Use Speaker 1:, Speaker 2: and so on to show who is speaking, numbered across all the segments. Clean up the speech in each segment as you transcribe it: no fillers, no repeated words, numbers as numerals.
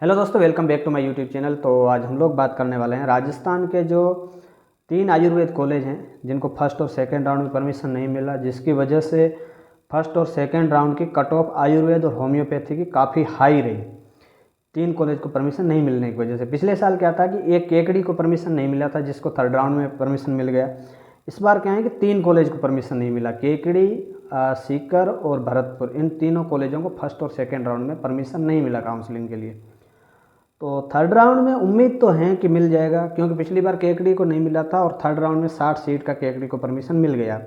Speaker 1: Hello दोस्तों, welcome back to my YouTube channel. तो आज हम लोग बात करने वाले हैं राजस्थान के जो 3 आयुर्वेद कॉलेज हैं जिनको फर्स्ट और सेकंड राउंड में परमिशन नहीं मिला, जिसकी वजह से फर्स्ट और सेकंड राउंड की कट ऑफ आयुर्वेद और होम्योपैथी की काफ़ी हाई रही। 3 कॉलेज को परमिशन नहीं मिलने की वजह से पिछले साल क्या था कि एक केकड़ी को परमिशन नहीं मिला था, जिसको थर्ड राउंड में परमिशन मिल गया। इस बार क्या है कि 3 कॉलेज को परमिशन नहीं मिला, केकड़ी, सीकर और भरतपुर। इन तीनों कॉलेजों को फर्स्ट और सेकेंड राउंड में परमिशन नहीं मिला काउंसलिंग के लिए। तो थर्ड राउंड में उम्मीद तो है कि मिल जाएगा, क्योंकि पिछली बार केकड़ी को नहीं मिला था और थर्ड राउंड में 60 सीट का केकड़ी को परमिशन मिल गया।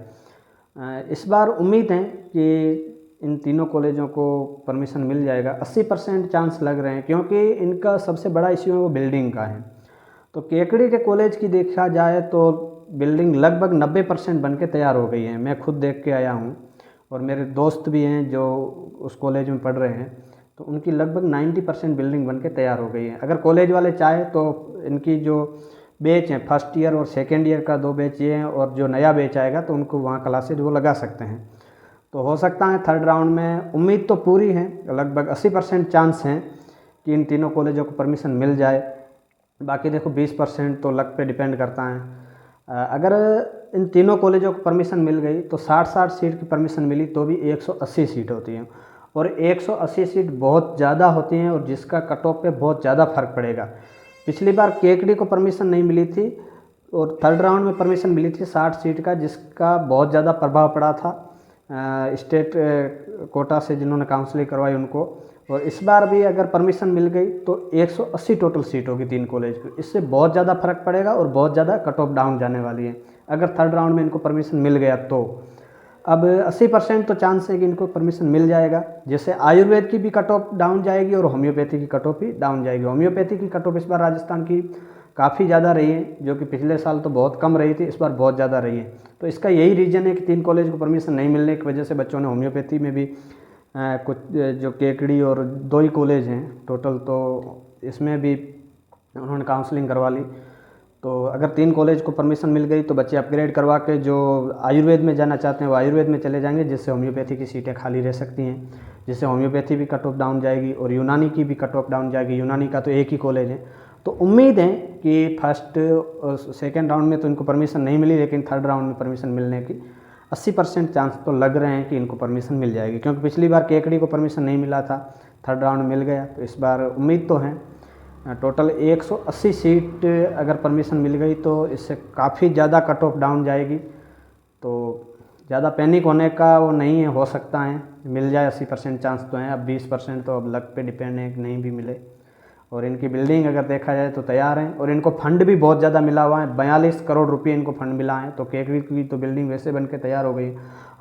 Speaker 1: इस बार उम्मीद है कि इन तीनों कॉलेजों को परमिशन मिल जाएगा। 80% चांस लग रहे हैं, क्योंकि इनका सबसे बड़ा इश्यू है वो बिल्डिंग का है। तो केकड़ी के कॉलेज की देखा जाए तो बिल्डिंग लगभग 90% बन के तैयार हो गई है। मैं खुद देख के आया हूँ और मेरे दोस्त भी हैं जो उस कॉलेज में पढ़ रहे हैं, तो उनकी लगभग 90% बिल्डिंग बन के तैयार हो गई है। अगर कॉलेज वाले चाहे तो इनकी जो बैच हैं, फर्स्ट ईयर और सेकेंड ईयर का 2 बैच ये हैं, और जो नया बैच आएगा तो उनको वहाँ क्लासेज वो लगा सकते हैं। तो हो सकता है थर्ड राउंड में, उम्मीद तो पूरी है, लगभग 80% चांस हैं कि इन तीनों कॉलेजों को परमिशन मिल जाए। बाकी देखो 20% तो लक पे डिपेंड करता है। अगर इन तीनों कॉलेजों को परमिशन मिल गई तो 60-60 सीट की परमिशन मिली तो भी 180 सीट होती हैं, और 180 सीट बहुत ज़्यादा होती हैं, और जिसका कट ऑफ पे बहुत ज़्यादा फर्क पड़ेगा। पिछली बार केकड़ी को परमिशन नहीं मिली थी और थर्ड राउंड में परमिशन मिली थी 60 सीट का, जिसका बहुत ज़्यादा प्रभाव पड़ा था स्टेट कोटा से जिन्होंने काउंसलिंग करवाई उनको। और इस बार भी अगर परमिशन मिल गई तो 180 टोटल सीट होगी 3 कॉलेज की। इससे बहुत ज़्यादा फर्क पड़ेगा और बहुत ज़्यादा कट ऑफ डाउन जाने वाली है अगर थर्ड राउंड में इनको परमिशन मिल गया तो। अब 80% तो चांस है कि इनको परमिशन मिल जाएगा, जैसे आयुर्वेद की भी कट ऑफ डाउन जाएगी और होम्योपैथी की कट ऑफ भी डाउन जाएगी। होम्योपैथी की कट ऑफ इस बार राजस्थान की काफ़ी ज़्यादा रही है, जो कि पिछले साल तो बहुत कम रही थी, इस बार बहुत ज़्यादा रही है। तो इसका यही रीज़न है कि 3 कॉलेज को परमिशन नहीं मिलने की वजह से बच्चों ने होम्योपैथी में भी कुछ जो केकड़ी और 2 ही कॉलेज हैं टोटल, तो इसमें भी उन्होंने काउंसलिंग करवा ली। तो अगर 3 कॉलेज को परमिशन मिल गई तो बच्चे अपग्रेड करवा के जो आयुर्वेद में जाना चाहते हैं वो आयुर्वेद में चले जाएंगे, जिससे होम्योपैथी की सीटें खाली रह सकती हैं, जिससे होम्योपैथी भी कट ऑफ डाउन जाएगी और यूनानी की भी कट ऑफ डाउन जाएगी। यूनानी का तो एक ही कॉलेज है। तो उम्मीद है कि फर्स्ट और सेकेंड राउंड में तो इनको परमिशन नहीं मिली, लेकिन थर्ड राउंड में परमिशन मिलने की 80% चांस तो लग रहे हैं कि इनको परमिशन मिल जाएगी, क्योंकि पिछली बार केकड़ी को परमिशन नहीं मिला था, थर्ड राउंड मिल गया। तो इस बार उम्मीद तो है। टोटल 180 सीट अगर परमिशन मिल गई तो इससे काफ़ी ज़्यादा कट ऑफ डाउन जाएगी। तो ज़्यादा पैनिक होने का वो नहीं है, हो सकता है मिल जाए। 80% चांस तो हैं। अब 20% तो अब लक पे डिपेंड है कि नहीं भी मिले। और इनकी बिल्डिंग अगर देखा जाए तो तैयार है, और इनको फंड भी बहुत ज़्यादा मिला हुआ है। 42 करोड़ रुपये इनको फंड मिला है। तो केकड़ी की तो बिल्डिंग वैसे बन के तैयार हो गई।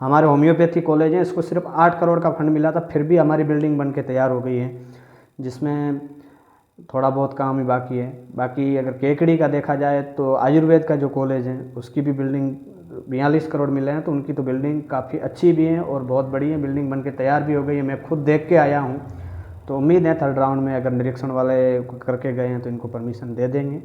Speaker 1: हमारे होम्योपैथी कॉलेज हैं, इसको सिर्फ 8 करोड़ का फंड मिला था, फिर भी हमारी बिल्डिंग बन के तैयार हो गई है, जिसमें थोड़ा बहुत काम ही बाकी है। बाकी अगर केकड़ी का देखा जाए तो आयुर्वेद का जो कॉलेज है उसकी भी बिल्डिंग 42 करोड़ मिले हैं, तो उनकी तो बिल्डिंग काफ़ी अच्छी भी है और बहुत बड़ी है, बिल्डिंग बन के तैयार भी हो गई है। मैं खुद देख के आया हूँ। तो उम्मीद है थर्ड राउंड में अगर निरीक्षण वाले करके गए हैं तो इनको परमिशन दे देंगे।